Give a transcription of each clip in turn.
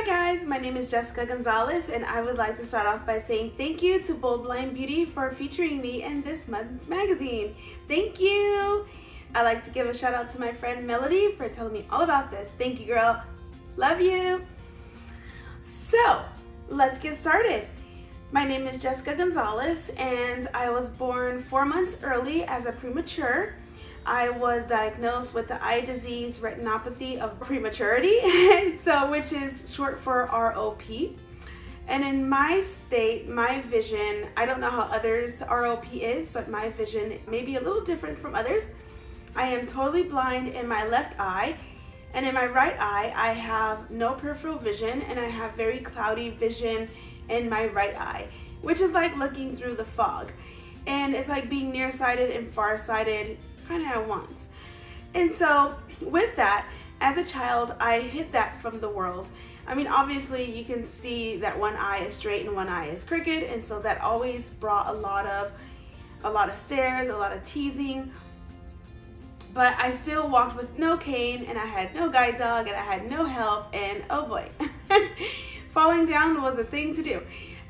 Hi guys, my name is Jessica Gonzalez and I would like to start off by saying thank you to Bold Blind Beauty for featuring me in this month's magazine. Thank you! I'd like to give a shout out to my friend Melody for telling me all about this. Thank you, girl. Love you! So, let's get started. My name is Jessica Gonzalez and I was born 4 months early as a premature. I was diagnosed with the eye disease retinopathy of prematurity, which is short for ROP. And in my state, my vision, I don't know how others' ROP is, but my vision may be a little different from others. I am totally blind in my left eye, and in my right eye, I have no peripheral vision, and I have very cloudy vision in my right eye, which is like looking through the fog. And it's like being nearsighted and farsighted kind of at once. And so with that, as a child, I hid that from the world. I mean, obviously you can see that one eye is straight and one eye is crooked, and so that always brought a lot of stares, a lot of teasing. But I still walked with no cane, and I had no guide dog, and I had no help, and oh boy, falling down was a thing to do.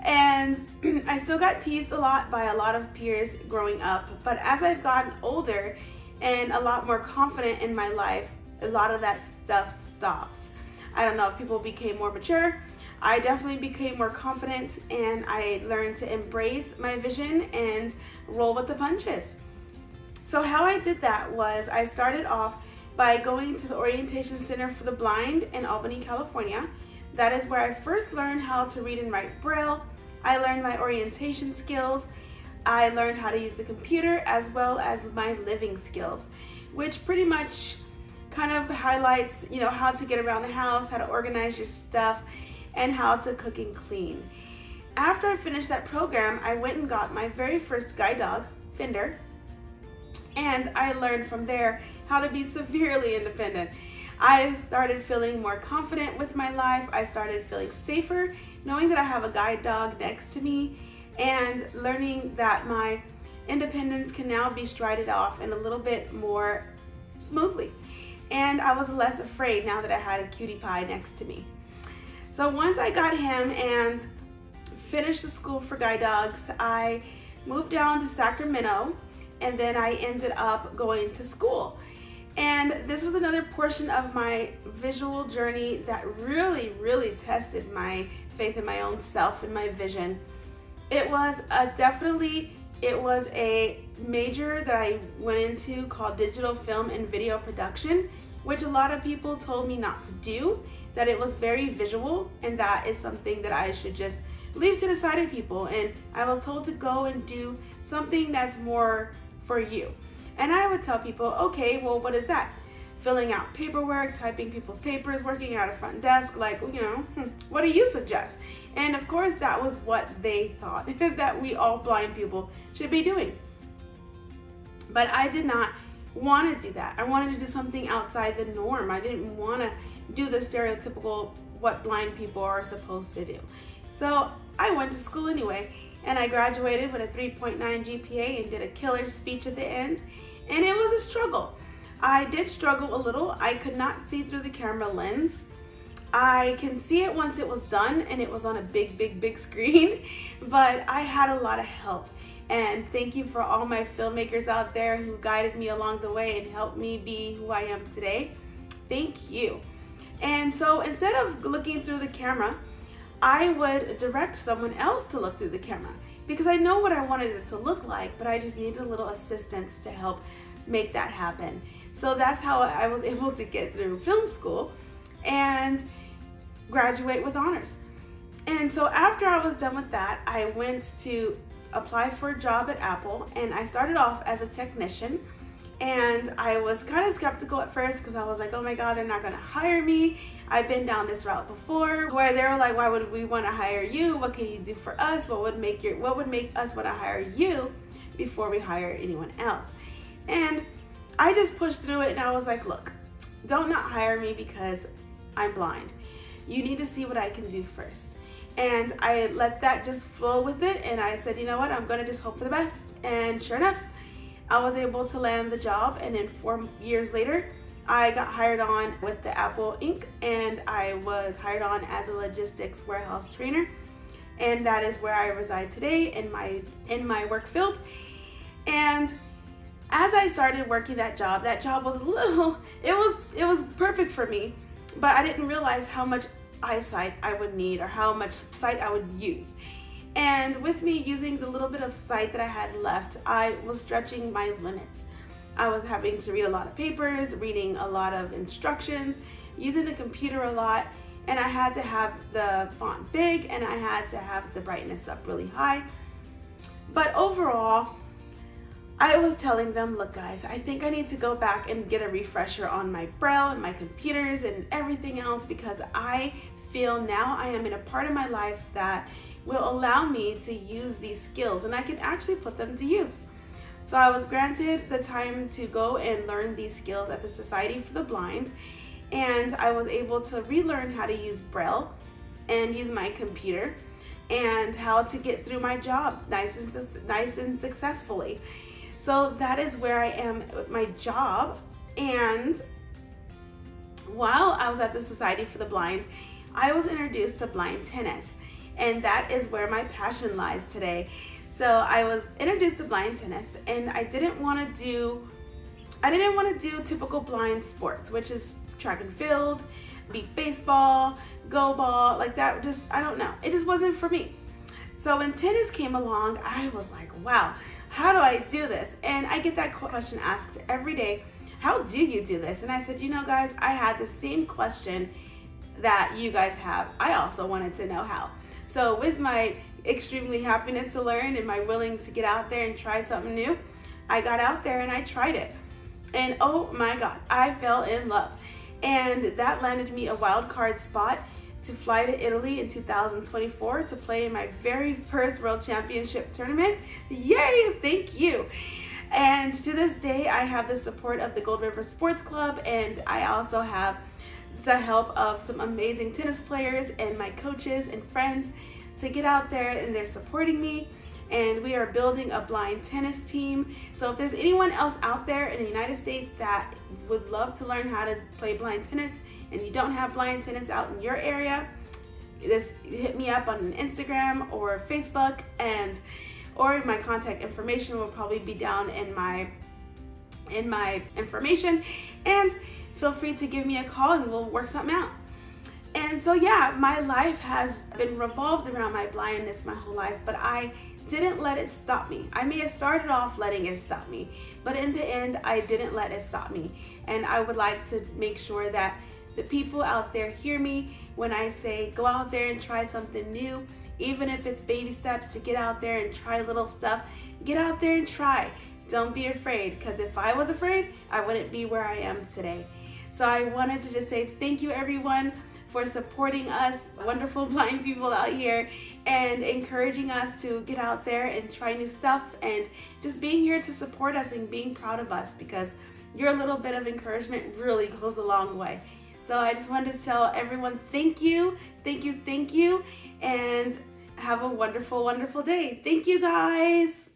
And I still got teased a lot by a lot of peers growing up, but as I've gotten older and a lot more confident in my life, a lot of that stuff stopped. I don't know if people became more mature. I definitely became more confident, and I learned to embrace my vision and roll with the punches. So how I did that was I started off by going to the Orientation Center for the Blind in Albany, California. That is where I first learned how to read and write Braille. I learned my orientation skills. I learned how to use the computer as well as my living skills, which pretty much kind of highlights, how to get around the house, how to organize your stuff, and how to cook and clean. After I finished that program, I went and got my very first guide dog, Fender, and I learned from there how to be severely independent. I started feeling more confident with my life. I started feeling safer, knowing that I have a guide dog next to me, and learning that my independence can now be strided off in a little bit more smoothly. And I was less afraid now that I had a cutie pie next to me. So once I got him and finished the school for guide dogs, I moved down to Sacramento, and then I ended up going to school. And this was another portion of my visual journey that really, really tested my faith in my own self and my vision. It was a major that I went into called digital film and video production, which a lot of people told me not to do, that it was very visual, and that is something that I should just leave to the side of people. And I was told to go and do something that's more for you. And I would tell people, okay, well, what is that? Filling out paperwork, typing people's papers, working at a front desk, what do you suggest? And of course, that was what they thought that we all blind people should be doing. But I did not want to do that. I wanted to do something outside the norm. I didn't want to do the stereotypical what blind people are supposed to do. So I went to school anyway, and I graduated with a 3.9 GPA and did a killer speech at the end. And it was a struggle. I did struggle a little. I could not see through the camera lens. I can see it once it was done and it was on a big, big, big screen, but I had a lot of help. And thank you for all my filmmakers out there who guided me along the way and helped me be who I am today. Thank you. And so instead of looking through the camera, I would direct someone else to look through the camera, because I know what I wanted it to look like, but I just needed a little assistance to help make that happen. So that's how I was able to get through film school and graduate with honors. And so after I was done with that, I went to apply for a job at Apple, and I started off as a technician. And I was kind of skeptical at first because I was like, oh my God, they're not gonna hire me. I've been down this route before where they were like, why would we want to hire you? What can you do for us? What would make us want to hire you before we hire anyone else? And I just pushed through it, and I was like, look, don't not hire me because I'm blind. You need to see what I can do first. And I let that just flow with it, and I said, you know what, I'm gonna just hope for the best. And sure enough, I was able to land the job, and then 4 years later, I got hired on with the Apple Inc. and I was hired on as a logistics warehouse trainer. And that is where I reside today in my work field. And as I started working that job was a little, it was perfect for me, but I didn't realize how much eyesight I would need or how much sight I would use. And with me using the little bit of sight that I had left, I was stretching my limits. I was having to read a lot of papers, reading a lot of instructions, using the computer a lot, and I had to have the font big and I had to have the brightness up really high. But overall, I was telling them, look guys, I think I need to go back and get a refresher on my Braille and my computers and everything else, because I feel now I am in a part of my life that will allow me to use these skills and I can actually put them to use. So I was granted the time to go and learn these skills at the Society for the Blind, and I was able to relearn how to use Braille and use my computer and how to get through my job nice and successfully. So that is where I am with my job. And while I was at the Society for the Blind, I was introduced to blind tennis, and that is where my passion lies today. So I was introduced to blind tennis, and I didn't want to do typical blind sports, which is track and field, beat baseball, go ball, like that. I don't know. It just wasn't for me. So when tennis came along, I was like, wow, how do I do this? And I get that question asked every day, how do you do this? And I said, you know guys, I had the same question that you guys have. I also wanted to know how. So with my extremely happiness to learn and my willing to get out there and try something new, I got out there and I tried it. And oh my God, I fell in love. And that landed me a wild card spot to fly to Italy in 2024 to play in my very first World Championship tournament. Yay, thank you. And to this day, I have the support of the Gold River Sports Club, and I also have the help of some amazing tennis players and my coaches and friends to get out there, and they're supporting me. And we are building a blind tennis team. So if there's anyone else out there in the United States that would love to learn how to play blind tennis and you don't have blind tennis out in your area, just hit me up on Instagram or Facebook, or my contact information will probably be down in my information, and feel free to give me a call and we'll work something out. And so yeah, my life has been revolved around my blindness my whole life, but I didn't let it stop me. I may have started off letting it stop me, but in the end, I didn't let it stop me. And I would like to make sure that the people out there hear me when I say go out there and try something new, even if it's baby steps to get out there and try little stuff. Get out there and try. Don't be afraid, because if I was afraid, I wouldn't be where I am today. So I wanted to just say thank you everyone for supporting us, wonderful blind people out here, and encouraging us to get out there and try new stuff, and just being here to support us and being proud of us, because your little bit of encouragement really goes a long way. So I just wanted to tell everyone thank you, and have a wonderful, wonderful day. Thank you guys.